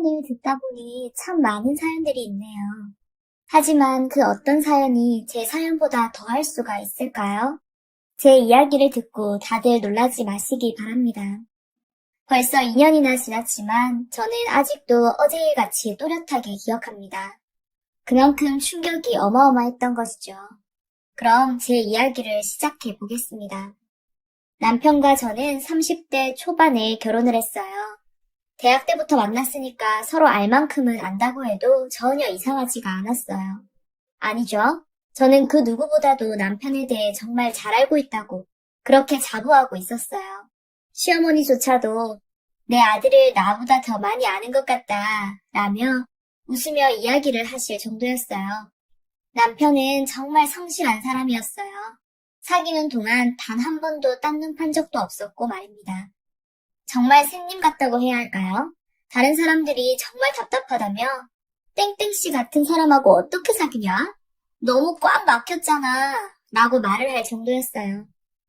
사연을 듣다 보니 참 많은 사연들이 있네요. 하지만 그 어떤 사연이 제 사연보다 더할 수가 있을까요? 제 이야기를 듣고 다들 놀라지 마시기 바랍니다. 벌써 2년이나 지났지만 저는 아직도 어제의 같이 또렷하게 기억합니다. 그만큼 충격이 어마어마했던 것이죠. 그럼 제 이야기를 시작해 보겠습니다. 남편과 저는 30대 초반에 결혼을 했어요. 대학 때부터 만났으니까 서로 알 만큼은 안다고 해도 전혀 이상하지가 않았어요. 아니죠. 저는 그 누구보다도 남편에 대해 정말 잘 알고 있다고 그렇게 자부하고 있었어요. 시어머니조차도 내 아들을 나보다 더 많이 아는 것 같다 라며 웃으며 이야기를 하실 정도였어요. 남편은 정말 성실한 사람이었어요. 사귀는 동안 단 한 번도 딴 눈 판 적도 없었고 말입니다. 정말 샌님 같다고 해야 할까요? 다른 사람들이 정말 답답하다며 땡땡씨 같은 사람하고 어떻게 사귀냐? 너무 꽉 막혔잖아 라고 말을 할 정도였어요.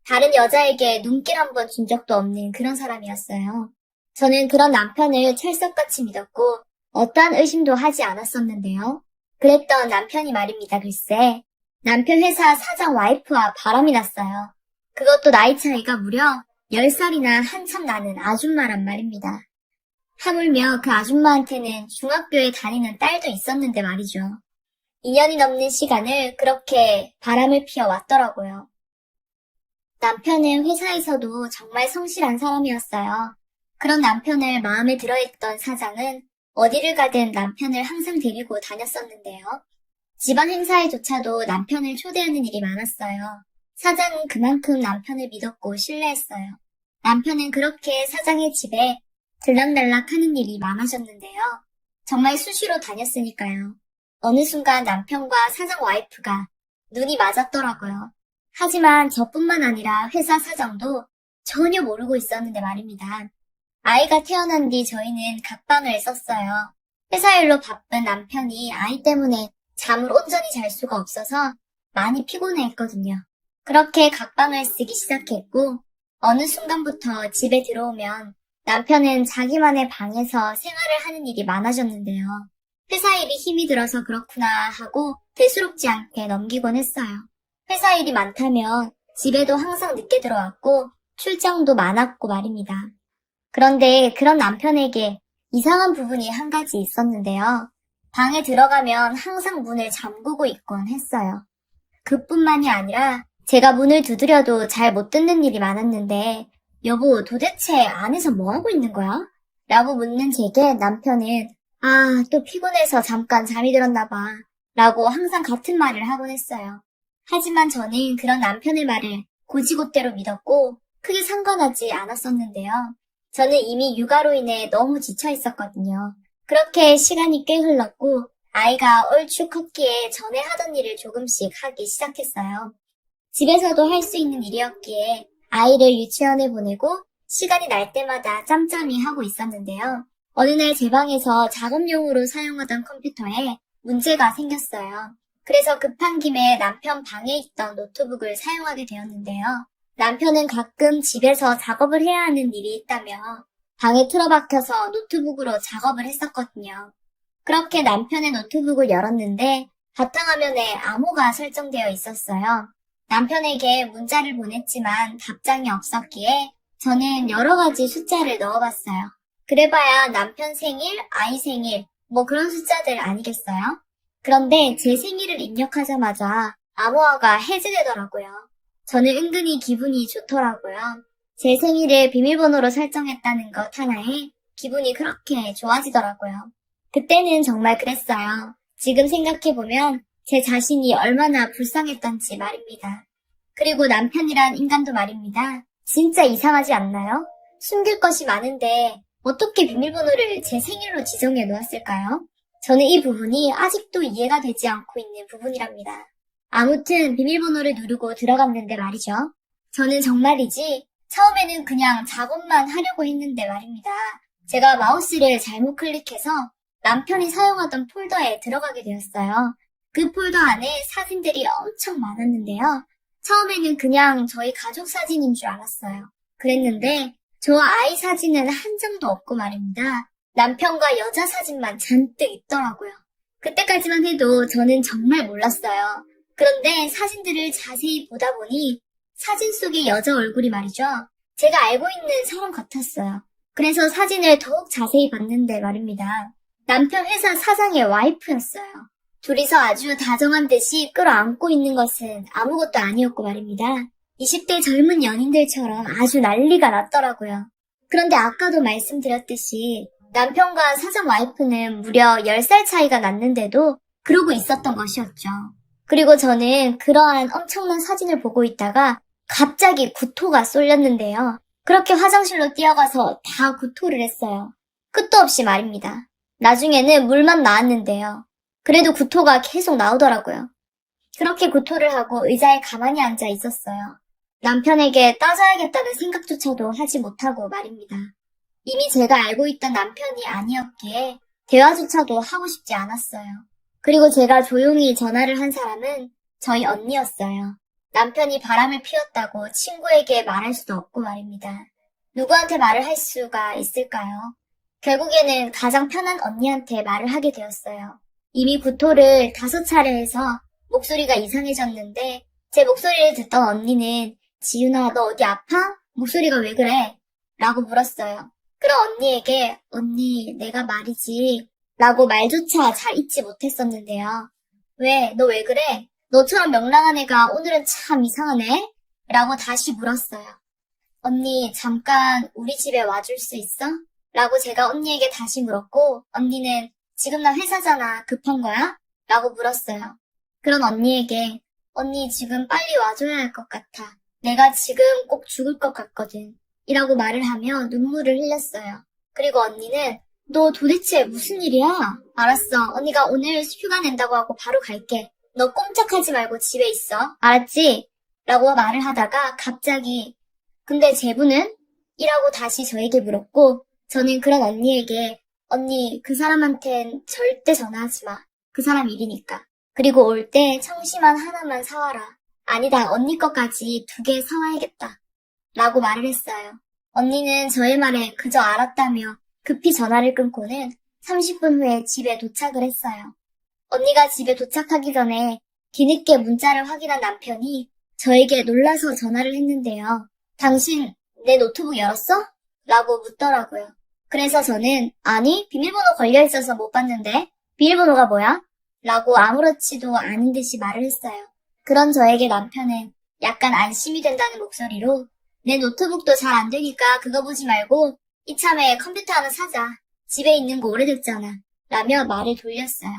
다른 여자에게 눈길 한 번 준 적도 없는 그런 사람이었어요. 저는 그런 남편을 철석같이 믿었고 어떠한 의심도 하지 않았었는데요. 그랬던 남편이 말입니다. 글쎄, 남편 회사 사장 와이프와 바람이 났어요. 그것도 나이 차이가 무려 10살이나 한참 나는 아줌마란 말입니다. 하물며 그 아줌마한테는 중학교에 다니는 딸도 있었는데 말이죠. 2년이 넘는 시간을 그렇게 바람을 피워왔더라고요. 남편은 회사에서도 정말 성실한 사람이었어요. 그런 남편을 마음에 들어했던 사장은 어디를 가든 남편을 항상 데리고 다녔었는데요. 집안 행사에조차도 남편을 초대하는 일이 많았어요. 사장은 그만큼 남편을 믿었고 신뢰했어요. 남편은 그렇게 사장의 집에 들락날락 하는 일이 많아졌는데요. 정말 수시로 다녔으니까요. 어느 순간 남편과 사장 와이프가 눈이 맞았더라고요. 하지만 저뿐만 아니라 회사 사장도 전혀 모르고 있었는데 말입니다. 아이가 태어난 뒤 저희는 각방을 썼어요. 회사 일로 바쁜 남편이 아이 때문에 잠을 온전히 잘 수가 없어서 많이 피곤해했거든요. 그렇게 각방을 쓰기 시작했고 어느 순간부터 집에 들어오면 남편은 자기만의 방에서 생활을 하는 일이 많아졌는데요. 회사 일이 힘이 들어서 그렇구나 하고 대수롭지 않게 넘기곤 했어요. 회사 일이 많다면 집에도 항상 늦게 들어왔고 출장도 많았고 말입니다. 그런데 그런 남편에게 이상한 부분이 한 가지 있었는데요. 방에 들어가면 항상 문을 잠그고 있곤 했어요. 그뿐만이 아니라 제가 문을 두드려도 잘 못 듣는 일이 많았는데 여보 도대체 안에서 뭐 하고 있는 거야? 라고 묻는 제게 남편은 또 피곤해서 잠깐 잠이 들었나 봐 라고 항상 같은 말을 하곤 했어요. 하지만 저는 그런 남편의 말을 곧이곧대로 믿었고 크게 상관하지 않았었는데요. 저는 이미 육아로 인해 너무 지쳐 있었거든요. 그렇게 시간이 꽤 흘렀고 아이가 얼추 컸기에 전에 하던 일을 조금씩 하기 시작했어요. 집에서도 할 수 있는 일이었기에 아이를 유치원에 보내고 시간이 날 때마다 짬짬이 하고 있었는데요. 어느 날 제 방에서 작업용으로 사용하던 컴퓨터에 문제가 생겼어요. 그래서 급한 김에 남편 방에 있던 노트북을 사용하게 되었는데요. 남편은 가끔 집에서 작업을 해야 하는 일이 있다며 방에 틀어박혀서 노트북으로 작업을 했었거든요. 그렇게 남편의 노트북을 열었는데 바탕화면에 암호가 설정되어 있었어요. 남편에게 문자를 보냈지만 답장이 없었기에 저는 여러 가지 숫자를 넣어봤어요. 그래봐야 남편 생일, 아이 생일, 뭐 그런 숫자들 아니겠어요? 그런데 제 생일을 입력하자마자 암호화가 해제되더라고요. 저는 은근히 기분이 좋더라고요. 제 생일을 비밀번호로 설정했다는 것 하나에 기분이 그렇게 좋아지더라고요. 그때는 정말 그랬어요. 지금 생각해보면 제 자신이 얼마나 불쌍했던지 말입니다. 그리고 남편이란 인간도 말입니다. 진짜 이상하지 않나요? 숨길 것이 많은데 어떻게 비밀번호를 제 생일로 지정해 놓았을까요? 저는 이 부분이 아직도 이해가 되지 않고 있는 부분이랍니다. 아무튼 비밀번호를 누르고 들어갔는데 말이죠. 저는 정말이지 처음에는 그냥 작업만 하려고 했는데 말입니다. 제가 마우스를 잘못 클릭해서 남편이 사용하던 폴더에 들어가게 되었어요. 그 폴더 안에 사진들이 엄청 많았는데요. 처음에는 그냥 저희 가족 사진인 줄 알았어요. 그랬는데 저 아이 사진은 한 장도 없고 말입니다. 남편과 여자 사진만 잔뜩 있더라고요. 그때까지만 해도 저는 정말 몰랐어요. 그런데 사진들을 자세히 보다 보니 사진 속의 여자 얼굴이 말이죠. 제가 알고 있는 사람 같았어요. 그래서 사진을 더욱 자세히 봤는데 말입니다. 남편 회사 사장의 와이프였어요. 둘이서 아주 다정한 듯이 끌어안고 있는 것은 아무것도 아니었고 말입니다. 20대 젊은 연인들처럼 아주 난리가 났더라고요. 그런데 아까도 말씀드렸듯이 남편과 사장 와이프는 무려 10살 차이가 났는데도 그러고 있었던 것이었죠. 그리고 저는 그러한 엄청난 사진을 보고 있다가 갑자기 구토가 쏠렸는데요. 그렇게 화장실로 뛰어가서 다 구토를 했어요. 끝도 없이 말입니다. 나중에는 물만 나왔는데요. 그래도 구토가 계속 나오더라고요. 그렇게 구토를 하고 의자에 가만히 앉아 있었어요. 남편에게 따져야겠다는 생각조차도 하지 못하고 말입니다. 이미 제가 알고 있던 남편이 아니었기에 대화조차도 하고 싶지 않았어요. 그리고 제가 조용히 전화를 한 사람은 저희 언니였어요. 남편이 바람을 피웠다고 친구에게 말할 수도 없고 말입니다. 누구한테 말을 할 수가 있을까요? 결국에는 가장 편한 언니한테 말을 하게 되었어요. 이미 구토를 5차례 해서 목소리가 이상해졌는데 제 목소리를 듣던 언니는 지윤아 너 어디 아파? 목소리가 왜 그래? 라고 물었어요. 그런 언니에게 언니 내가 말이지 라고 말조차 잘 잊지 못했었는데요. 왜? 너 왜 그래? 너처럼 명랑한 애가 오늘은 참 이상하네? 라고 다시 물었어요. 언니 잠깐 우리 집에 와줄 수 있어? 라고 제가 언니에게 다시 물었고 언니는 지금 나 회사잖아 급한 거야? 라고 물었어요. 그런 언니에게 언니 지금 빨리 와줘야 할 것 같아. 내가 지금 꼭 죽을 것 같거든. 이라고 말을 하며 눈물을 흘렸어요. 그리고 언니는 너 도대체 무슨 일이야? 알았어. 언니가 오늘 휴가 낸다고 하고 바로 갈게. 너 꼼짝하지 말고 집에 있어. 알았지? 라고 말을 하다가 갑자기 근데 제부는? 이라고 다시 저에게 물었고 저는 그런 언니에게 언니 그 사람한텐 절대 전화하지 마. 그 사람 일이니까. 그리고 올 때 청심환 하나만 사와라. 아니다 언니 것까지 2개 사와야겠다. 라고 말을 했어요. 언니는 저의 말에 그저 알았다며 급히 전화를 끊고는 30분 후에 집에 도착을 했어요. 언니가 집에 도착하기 전에 뒤늦게 문자를 확인한 남편이 저에게 놀라서 전화를 했는데요. 당신 내 노트북 열었어? 라고 묻더라고요. 그래서 저는 아니 비밀번호 걸려있어서 못 봤는데 비밀번호가 뭐야? 라고 아무렇지도 않은 듯이 말을 했어요. 그런 저에게 남편은 약간 안심이 된다는 목소리로 내 노트북도 잘 안 되니까 그거 보지 말고 이참에 컴퓨터 하나 사자. 집에 있는 거 오래됐잖아. 라며 말을 돌렸어요.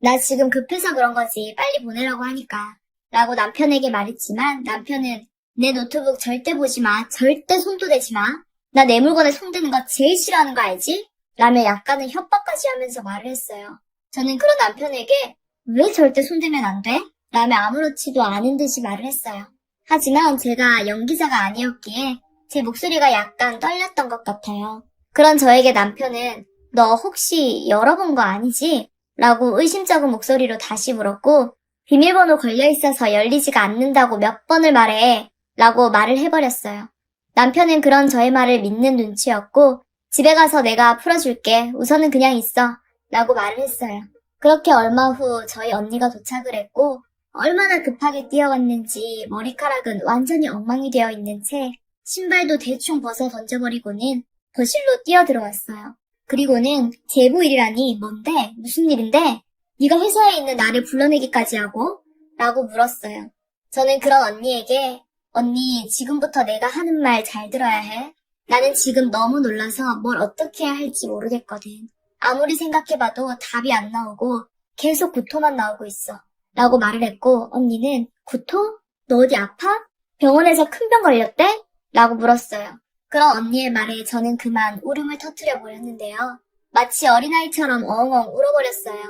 나 지금 급해서 그런 거지. 빨리 보내라고 하니까. 라고 남편에게 말했지만 남편은 내 노트북 절대 보지 마. 절대 손도 대지 마. 나 내 물건에 손대는 거 제일 싫어하는 거 알지? 라며 약간은 협박까지 하면서 말을 했어요. 저는 그런 남편에게 왜 절대 손대면 안 돼? 라며 아무렇지도 않은 듯이 말을 했어요. 하지만 제가 연기자가 아니었기에 제 목소리가 약간 떨렸던 것 같아요. 그런 저에게 남편은 너 혹시 열어본 거 아니지? 라고 의심쩍은 목소리로 다시 물었고 비밀번호 걸려있어서 열리지가 않는다고 몇 번을 말해 라고 말을 해버렸어요. 남편은 그런 저의 말을 믿는 눈치였고 집에 가서 내가 풀어줄게. 우선은 그냥 있어. 라고 말을 했어요. 그렇게 얼마 후 저희 언니가 도착을 했고 얼마나 급하게 뛰어갔는지 머리카락은 완전히 엉망이 되어 있는 채 신발도 대충 벗어 던져버리고는 거실로 뛰어들어왔어요. 그리고는 제보 일이라니 뭔데? 무슨 일인데? 네가 회사에 있는 나를 불러내기까지 하고? 라고 물었어요. 저는 그런 언니에게 언니 지금부터 내가 하는 말 잘 들어야 해. 나는 지금 너무 놀라서 뭘 어떻게 해야 할지 모르겠거든. 아무리 생각해봐도 답이 안 나오고 계속 구토만 나오고 있어. 라고 말을 했고 언니는 구토? 너 어디 아파? 병원에서 큰 병 걸렸대? 라고 물었어요. 그런 언니의 말에 저는 그만 울음을 터뜨려 버렸는데요. 마치 어린아이처럼 엉엉 울어버렸어요.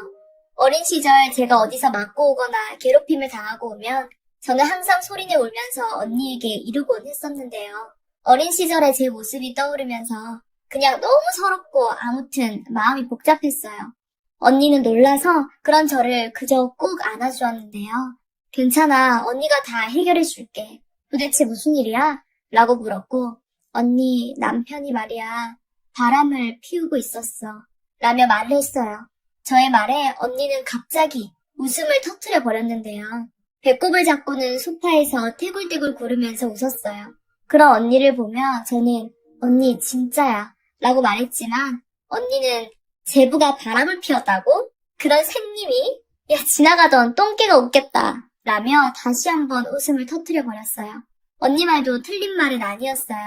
어린 시절 제가 어디서 맞고 오거나 괴롭힘을 당하고 오면 저는 항상 소리내 울면서 언니에게 이르곤 했었는데요. 어린 시절의 제 모습이 떠오르면서 그냥 너무 서럽고 아무튼 마음이 복잡했어요. 언니는 놀라서 그런 저를 그저 꾹 안아주었는데요. 괜찮아, 언니가 다 해결해줄게. 도대체 무슨 일이야? 라고 물었고 언니 남편이 말이야. 바람을 피우고 있었어. 라며 말을 했어요. 저의 말에 언니는 갑자기 웃음을 터뜨려 버렸는데요. 배꼽을 잡고는 소파에서 태굴태굴 구르면서 웃었어요. 그런 언니를 보며 저는 언니 진짜야 라고 말했지만 언니는 제부가 바람을 피웠다고? 그런 샘님이? 야 지나가던 똥개가 웃겠다 라며 다시 한번 웃음을 터뜨려 버렸어요. 언니 말도 틀린 말은 아니었어요.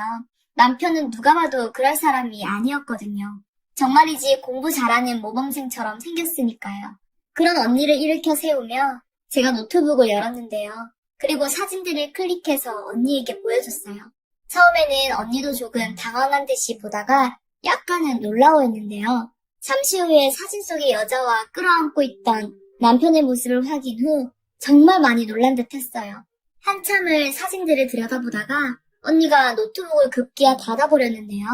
남편은 누가 봐도 그럴 사람이 아니었거든요. 정말이지 공부 잘하는 모범생처럼 생겼으니까요. 그런 언니를 일으켜 세우며 제가 노트북을 열었는데요. 그리고 사진들을 클릭해서 언니에게 보여줬어요. 처음에는 언니도 조금 당황한 듯이 보다가 약간은 놀라워했는데요. 잠시 후에 사진 속의 여자와 끌어안고 있던 남편의 모습을 확인 후 정말 많이 놀란 듯 했어요. 한참을 사진들을 들여다보다가 언니가 노트북을 급기야 닫아버렸는데요.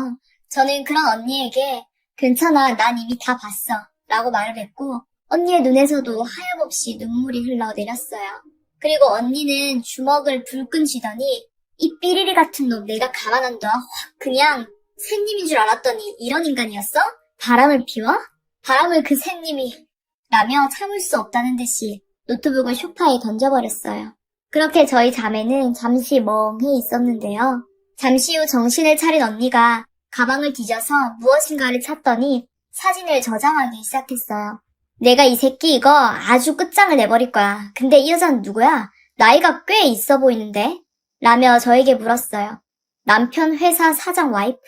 저는 그런 언니에게 괜찮아, 난 이미 다 봤어 라고 말을 했고 언니의 눈에서도 하염없이 눈물이 흘러내렸어요. 그리고 언니는 주먹을 불끈 쥐더니 이 삐리리 같은 놈 내가 가만 안 둬. 확 그냥 샌님인 줄 알았더니 이런 인간이었어? 바람을 피워? 바람을 그 샌님이 라며 참을 수 없다는 듯이 노트북을 소파에 던져버렸어요. 그렇게 저희 자매는 잠시 멍해 있었는데요. 잠시 후 정신을 차린 언니가 가방을 뒤져서 무엇인가를 찾더니 사진을 저장하기 시작했어요. 내가 이 새끼 이거 아주 끝장을 내버릴 거야. 근데 이 여자는 누구야? 나이가 꽤 있어 보이는데? 라며 저에게 물었어요. 남편 회사 사장 와이프.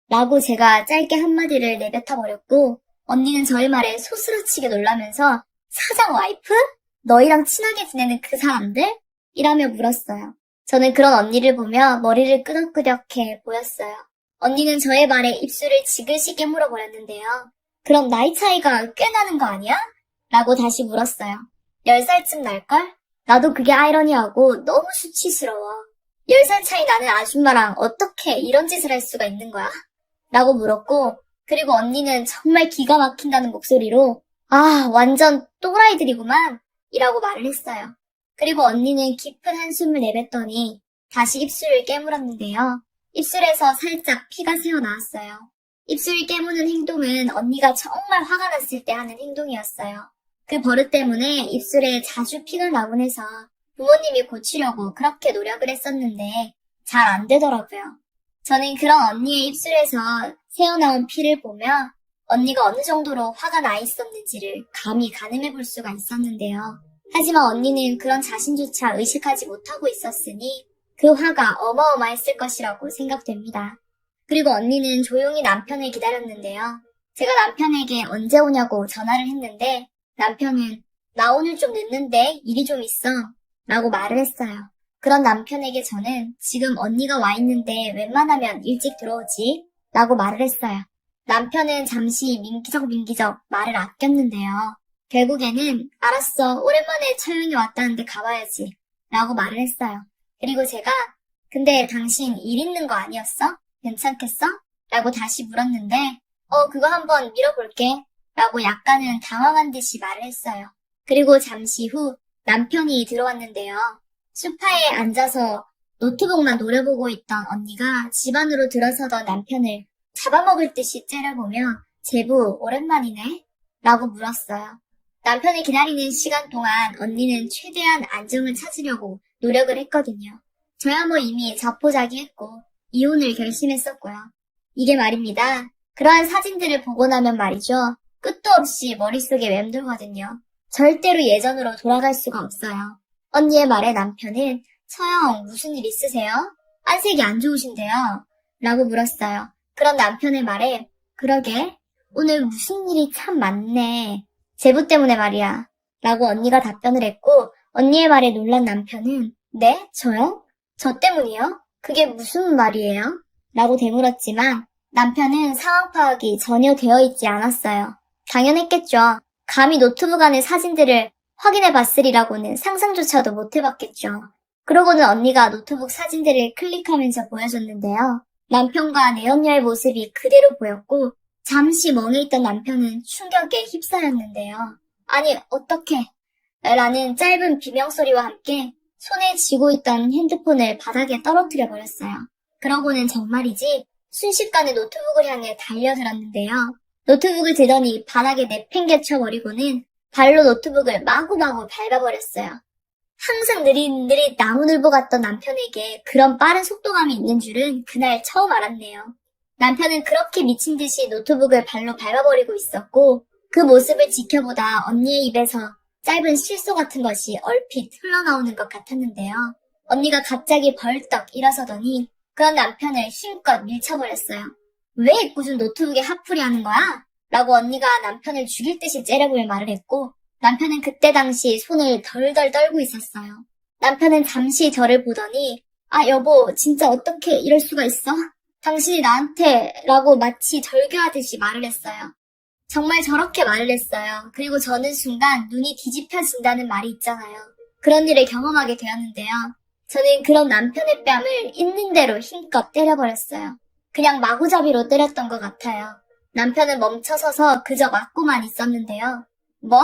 라고 제가 짧게 한마디를 내뱉어버렸고 언니는 저의 말에 소스라치게 놀라면서 사장 와이프? 너희랑 친하게 지내는 그 사람들? 이라며 물었어요. 저는 그런 언니를 보며 머리를 끄덕끄덕해 보였어요. 언니는 저의 말에 입술을 지그시 물어버렸는데요. 그럼 나이 차이가 꽤 나는 거 아니야? 라고 다시 물었어요. 10살쯤 날걸? 나도 그게 아이러니하고 너무 수치스러워. 10살 차이 나는 아줌마랑 어떻게 이런 짓을 할 수가 있는 거야? 라고 물었고 그리고 언니는 정말 기가 막힌다는 목소리로 아 완전 또라이들이구만 이라고 말을 했어요. 그리고 언니는 깊은 한숨을 내뱉더니 다시 입술을 깨물었는데요. 입술에서 살짝 피가 새어나왔어요. 입술 깨무는 행동은 언니가 정말 화가 났을 때 하는 행동이었어요. 그 버릇 때문에 입술에 자주 피가 나곤 해서 부모님이 고치려고 그렇게 노력을 했었는데 잘 안 되더라고요. 저는 그런 언니의 입술에서 새어나온 피를 보며 언니가 어느 정도로 화가 나 있었는지를 감히 가늠해 볼 수가 있었는데요. 하지만 언니는 그런 자신조차 의식하지 못하고 있었으니 그 화가 어마어마했을 것이라고 생각됩니다. 그리고 언니는 조용히 남편을 기다렸는데요. 제가 남편에게 언제 오냐고 전화를 했는데 남편은 나 오늘 좀 늦는데 일이 좀 있어 라고 말을 했어요. 그런 남편에게 저는 지금 언니가 와 있는데 웬만하면 일찍 들어오지 라고 말을 했어요. 남편은 잠시 민기적 말을 아꼈는데요. 결국에는 알았어 오랜만에 처형이 왔다는데 가봐야지 라고 말을 했어요. 그리고 제가 근데 당신 일 있는 거 아니었어? 괜찮겠어? 라고 다시 물었는데 그거 한번 밀어볼게 라고 약간은 당황한 듯이 말을 했어요. 그리고 잠시 후 남편이 들어왔는데요. 소파에 앉아서 노트북만 노려보고 있던 언니가 집 안으로 들어서던 남편을 잡아먹을 듯이 째려보며 제부 오랜만이네? 라고 물었어요. 남편을 기다리는 시간 동안 언니는 최대한 안정을 찾으려고 노력을 했거든요. 저야 뭐 이미 자포자기했고 이혼을 결심했었고요. 이게 말입니다. 그러한 사진들을 보고 나면 말이죠. 끝도 없이 머릿속에 맴돌거든요. 절대로 예전으로 돌아갈 수가 없어요. 언니의 말에 남편은 처형 무슨 일 있으세요? 안색이 안 좋으신데요? 라고 물었어요. 그런 남편의 말에 그러게 오늘 무슨 일이 참 많네. 제부 때문에 말이야. 라고 언니가 답변을 했고 언니의 말에 놀란 남편은 네? 저요? 저 때문이요? 그게 무슨 말이에요? 라고 되물었지만 남편은 상황 파악이 전혀 되어 있지 않았어요. 당연했겠죠. 감히 노트북 안의 사진들을 확인해 봤으리라고는 상상조차도 못 해봤겠죠. 그러고는 언니가 노트북 사진들을 클릭하면서 보여줬는데요. 남편과 내연녀의 모습이 그대로 보였고 잠시 멍해 있던 남편은 충격에 휩싸였는데요. 아니 어떡해 라는 짧은 비명소리와 함께 손에 쥐고 있던 핸드폰을 바닥에 떨어뜨려 버렸어요. 그러고는 정말이지 순식간에 노트북을 향해 달려들었는데요. 노트북을 들더니 바닥에 내팽개쳐버리고는 발로 노트북을 마구마구 밟아버렸어요. 항상 느릿느릿 나무늘보 같던 남편에게 그런 빠른 속도감이 있는 줄은 그날 처음 알았네요. 남편은 그렇게 미친 듯이 노트북을 발로 밟아버리고 있었고 그 모습을 지켜보다 언니의 입에서 짧은 실소 같은 것이 얼핏 흘러나오는 것 같았는데요. 언니가 갑자기 벌떡 일어서더니 그런 남편을 힘껏 밀쳐버렸어요. 왜 꾸준 노트북에 화풀이 하는 거야? 라고 언니가 남편을 죽일 듯이 째려보며 말을 했고 남편은 그때 당시 손을 덜덜 떨고 있었어요. 남편은 잠시 저를 보더니 아 여보 진짜 어떻게 이럴 수가 있어? 당신이 나한테 라고 마치 절규하듯이 말을 했어요. 정말 저렇게 말을 했어요. 그리고 저는 순간 눈이 뒤집혀진다는 말이 있잖아요. 그런 일을 경험하게 되었는데요. 저는 그런 남편의 뺨을 있는 대로 힘껏 때려버렸어요. 그냥 마구잡이로 때렸던 것 같아요. 남편은 멈춰서서 그저 맞고만 있었는데요. 뭐?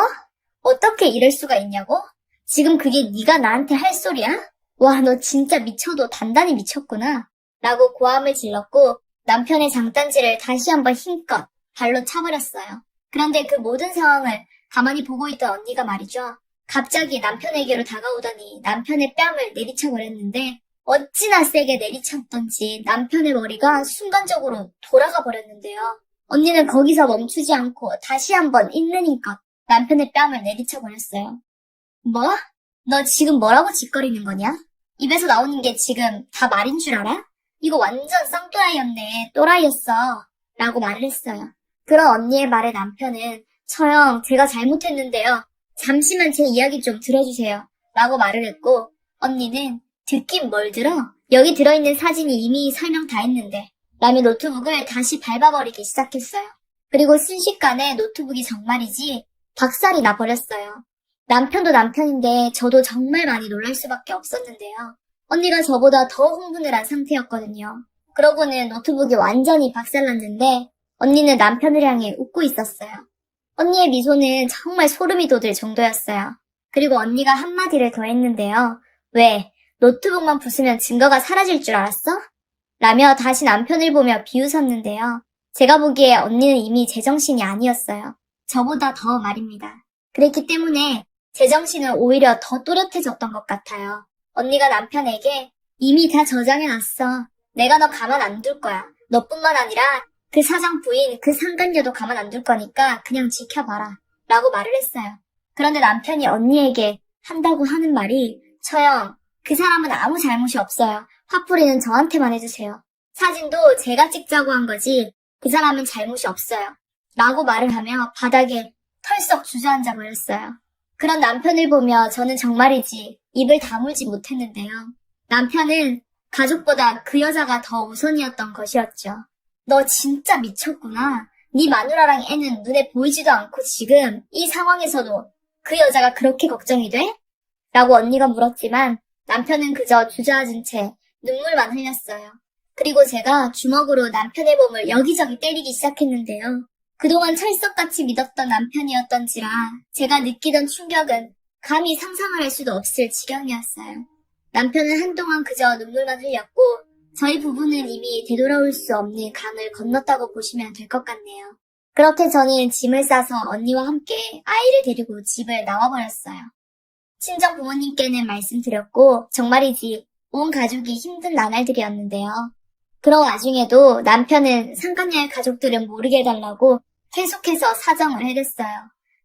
어떻게 이럴 수가 있냐고? 지금 그게 네가 나한테 할 소리야? 와, 너 진짜 미쳐도 단단히 미쳤구나. 라고 고함을 질렀고 남편의 장단지를 다시 한번 힘껏 발로 차버렸어요. 그런데 그 모든 상황을 가만히 보고 있던 언니가 말이죠. 갑자기 남편에게로 다가오더니 남편의 뺨을 내리쳐버렸는데 어찌나 세게 내리쳤던지 남편의 머리가 순간적으로 돌아가 버렸는데요. 언니는 거기서 멈추지 않고 다시 한번 있는 힘껏 남편의 뺨을 내리쳐버렸어요. 뭐? 너 지금 뭐라고 짓거리는 거냐? 입에서 나오는 게 지금 다 말인 줄 알아? 이거 완전 쌍또라이였네. 또라이였어. 라고 말을 했어요. 그런 언니의 말에 남편은 처형 제가 잘못했는데요. 잠시만 제 이야기 좀 들어주세요. 라고 말을 했고 언니는 듣긴 뭘 들어? 여기 들어있는 사진이 이미 설명 다 했는데 라며 노트북을 다시 밟아버리기 시작했어요. 그리고 순식간에 노트북이 정말이지 박살이 나버렸어요. 남편도 남편인데 저도 정말 많이 놀랄 수밖에 없었는데요. 언니가 저보다 더 흥분을 한 상태였거든요. 그러고는 노트북이 완전히 박살났는데 언니는 남편을 향해 웃고 있었어요. 언니의 미소는 정말 소름이 돋을 정도였어요. 그리고 언니가 한마디를 더 했는데요. 왜? 노트북만 부수면 증거가 사라질 줄 알았어? 라며 다시 남편을 보며 비웃었는데요. 제가 보기에 언니는 이미 제정신이 아니었어요. 저보다 더 말입니다. 그랬기 때문에 제정신은 오히려 더 또렷해졌던 것 같아요. 언니가 남편에게 이미 다 저장해놨어. 내가 너 가만 안 둘 거야. 너뿐만 아니라 그 사장 부인, 그 상간녀도 가만 안 둘 거니까 그냥 지켜봐라. 라고 말을 했어요. 그런데 남편이 언니에게 한다고 하는 말이 처형, 그 사람은 아무 잘못이 없어요. 화풀이는 저한테만 해주세요. 사진도 제가 찍자고 한 거지 그 사람은 잘못이 없어요. 라고 말을 하며 바닥에 털썩 주저앉아 버렸어요. 그런 남편을 보며 저는 정말이지 입을 다물지 못했는데요. 남편은 가족보다 그 여자가 더 우선이었던 것이었죠. 너 진짜 미쳤구나. 네 마누라랑 애는 눈에 보이지도 않고 지금 이 상황에서도 그 여자가 그렇게 걱정이 돼? 라고 언니가 물었지만 남편은 그저 주저앉은 채 눈물만 흘렸어요. 그리고 제가 주먹으로 남편의 몸을 여기저기 때리기 시작했는데요. 그동안 철석같이 믿었던 남편이었던지라 제가 느끼던 충격은 감히 상상을 할 수도 없을 지경이었어요. 남편은 한동안 그저 눈물만 흘렸고 저희 부부는 이미 되돌아올 수 없는 강을 건넜다고 보시면 될 것 같네요. 그렇게 저는 짐을 싸서 언니와 함께 아이를 데리고 집을 나와버렸어요. 친정 부모님께는 말씀드렸고 정말이지 온 가족이 힘든 나날들이었는데요. 그런 와중에도 남편은 상간녀의 가족들은 모르게 해달라고 계속해서 사정을 해댔어요.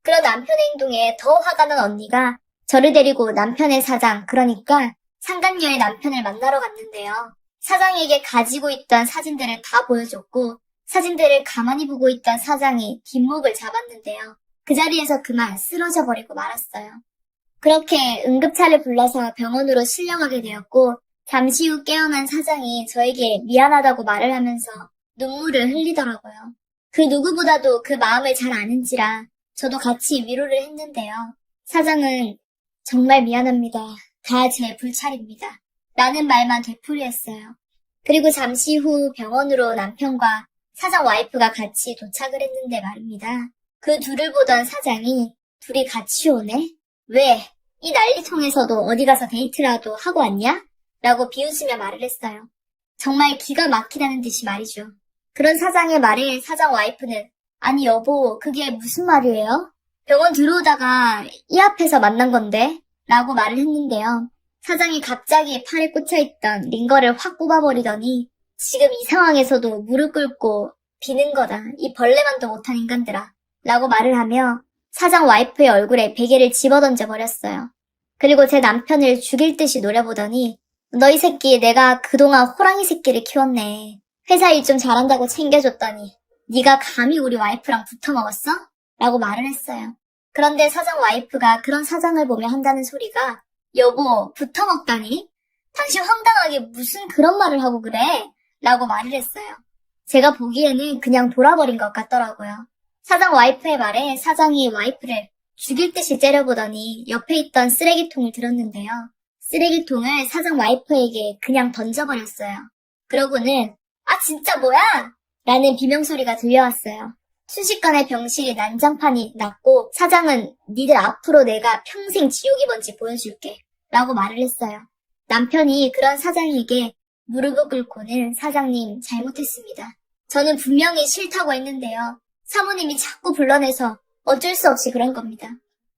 그런 남편의 행동에 더 화가 난 언니가 저를 데리고 남편의 사장, 그러니까 상간녀의 남편을 만나러 갔는데요. 사장에게 가지고 있던 사진들을 다 보여줬고 사진들을 가만히 보고 있던 사장이 뒷목을 잡았는데요. 그 자리에서 그만 쓰러져 버리고 말았어요. 그렇게 응급차를 불러서 병원으로 실려가게 되었고 잠시 후 깨어난 사장이 저에게 미안하다고 말을 하면서 눈물을 흘리더라고요. 그 누구보다도 그 마음을 잘 아는지라 저도 같이 위로를 했는데요. 사장은 정말 미안합니다. 다 제 불찰입니다. 라는 말만 되풀이했어요. 그리고 잠시 후 병원으로 남편과 사장 와이프가 같이 도착을 했는데 말입니다. 그 둘을 보던 사장이 둘이 같이 오네? 왜? 이 난리통에서도 어디 가서 데이트라도 하고 왔냐? 라고 비웃으며 말을 했어요. 정말 기가 막히다는 듯이 말이죠. 그런 사장의 말에 사장 와이프는 아니 여보 그게 무슨 말이에요? 병원 들어오다가 이 앞에서 만난 건데 라고 말을 했는데요. 사장이 갑자기 팔에 꽂혀있던 링거를 확 뽑아버리더니 지금 이 상황에서도 무릎 꿇고 비는 거다. 이 벌레만도 못한 인간들아. 라고 말을 하며 사장 와이프의 얼굴에 베개를 집어던져 버렸어요. 그리고 제 남편을 죽일 듯이 노려보더니 너 이 새끼 내가 그동안 호랑이 새끼를 키웠네. 회사 일 좀 잘한다고 챙겨줬더니 네가 감히 우리 와이프랑 붙어먹었어? 라고 말을 했어요. 그런데 사장 와이프가 그런 사장을 보며 한다는 소리가 여보 붙어먹다니? 당신 황당하게 무슨 그런 말을 하고 그래? 라고 말을 했어요. 제가 보기에는 그냥 돌아버린 것 같더라고요. 사장 와이프의 말에 사장이 와이프를 죽일 듯이 째려보더니 옆에 있던 쓰레기통을 들었는데요. 쓰레기통을 사장 와이프에게 그냥 던져버렸어요. 그러고는 아 진짜 뭐야? 라는 비명소리가 들려왔어요. 순식간에 병실이 난장판이 났고 사장은 니들 앞으로 내가 평생 지옥이 뭔지 보여줄게 라고 말을 했어요. 남편이 그런 사장에게 무릎을 꿇고는 사장님 잘못했습니다. 저는 분명히 싫다고 했는데요. 사모님이 자꾸 불러내서 어쩔 수 없이 그런 겁니다.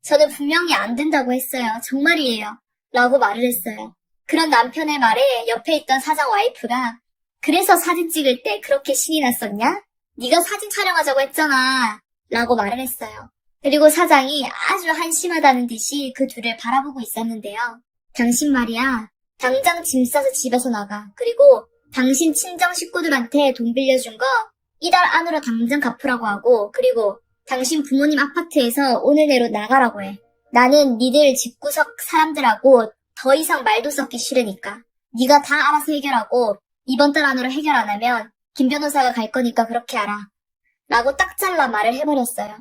저는 분명히 안 된다고 했어요. 정말이에요. 라고 말을 했어요. 그런 남편의 말에 옆에 있던 사장 와이프가 그래서 사진 찍을 때 그렇게 신이 났었냐? 네가 사진 촬영하자고 했잖아. 라고 말을 했어요. 그리고 사장이 아주 한심하다는 듯이 그 둘을 바라보고 있었는데요. 당신 말이야. 당장 짐 싸서 집에서 나가. 그리고 당신 친정 식구들한테 돈 빌려준 거 이달 안으로 당장 갚으라고 하고 그리고 당신 부모님 아파트에서 오늘 내로 나가라고 해. 나는 니들 집구석 사람들하고 더 이상 말도 섞기 싫으니까. 네가 다 알아서 해결하고 이번 달 안으로 해결 안 하면 김 변호사가 갈 거니까 그렇게 알아. 라고 딱 잘라 말을 해버렸어요.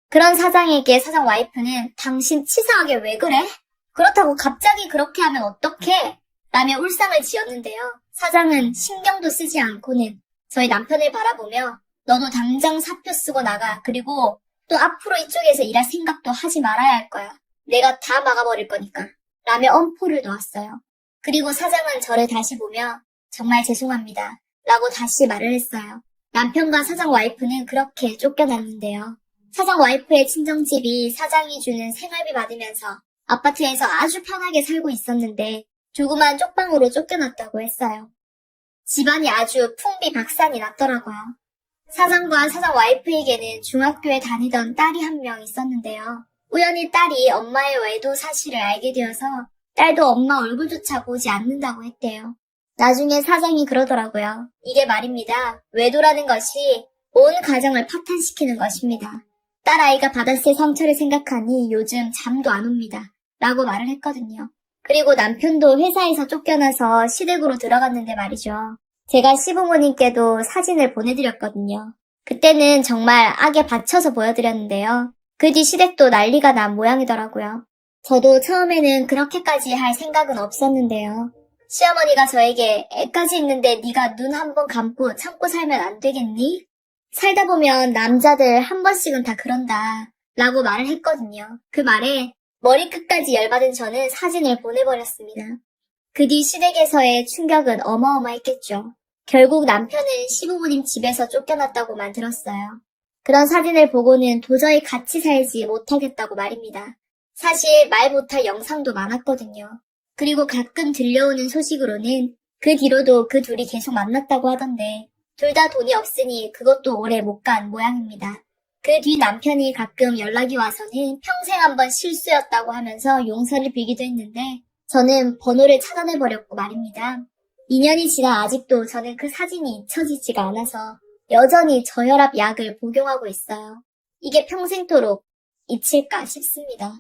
그런 사장에게 사장 와이프는 당신 치사하게 왜 그래? 그렇다고 갑자기 그렇게 하면 어떡해? 라며 울상을 지었는데요. 사장은 신경도 쓰지 않고는 저희 남편을 바라보며 너도 당장 사표 쓰고 나가. 그리고 또 앞으로 이쪽에서 일할 생각도 하지 말아야 할 거야. 내가 다 막아버릴 거니까. 라며 엄포를 놓았어요. 그리고 사장은 저를 다시 보며 정말 죄송합니다. 라고 다시 말을 했어요. 남편과 사장 와이프는 그렇게 쫓겨났는데요. 사장 와이프의 친정집이 사장이 주는 생활비 받으면서 아파트에서 아주 편하게 살고 있었는데 조그만 쪽방으로 쫓겨났다고 했어요. 집안이 아주 풍비박산이 났더라고요. 사장과 사장 와이프에게는 중학교에 다니던 딸이 한 명 있었는데요. 우연히 딸이 엄마의 외도 사실을 알게 되어서 딸도 엄마 얼굴조차 보지 않는다고 했대요. 나중에 사장이 그러더라고요. 이게 말입니다. 외도라는 것이 온 가정을 파탄시키는 것입니다. 딸아이가 받았을 상처를 생각하니 요즘 잠도 안 옵니다. 라고 말을 했거든요. 그리고 남편도 회사에서 쫓겨나서 시댁으로 들어갔는데 말이죠. 제가 시부모님께도 사진을 보내드렸거든요. 그때는 정말 악에 받쳐서 보여드렸는데요. 그 뒤 시댁도 난리가 난 모양이더라고요. 저도 처음에는 그렇게까지 할 생각은 없었는데요. 시어머니가 저에게 애까지 있는데 네가 눈 한 번 감고 참고 살면 안 되겠니? 살다 보면 남자들 한 번씩은 다 그런다 라고 말을 했거든요. 그 말에 머리끝까지 열받은 저는 사진을 보내버렸습니다. 그 뒤 시댁에서의 충격은 어마어마했겠죠. 결국 남편은 시부모님 집에서 쫓겨났다고만 들었어요. 그런 사진을 보고는 도저히 같이 살지 못하겠다고 말입니다. 사실 말 못할 영상도 많았거든요. 그리고 가끔 들려오는 소식으로는 그 뒤로도 그 둘이 계속 만났다고 하던데 둘 다 돈이 없으니 그것도 오래 못 간 모양입니다. 그 뒤 남편이 가끔 연락이 와서는 평생 한번 실수였다고 하면서 용서를 빌기도 했는데 저는 번호를 차단해버렸고 말입니다. 2년이 지나 아직도 저는 그 사진이 잊혀지지가 않아서 여전히 저혈압 약을 복용하고 있어요. 이게 평생토록 잊힐까 싶습니다.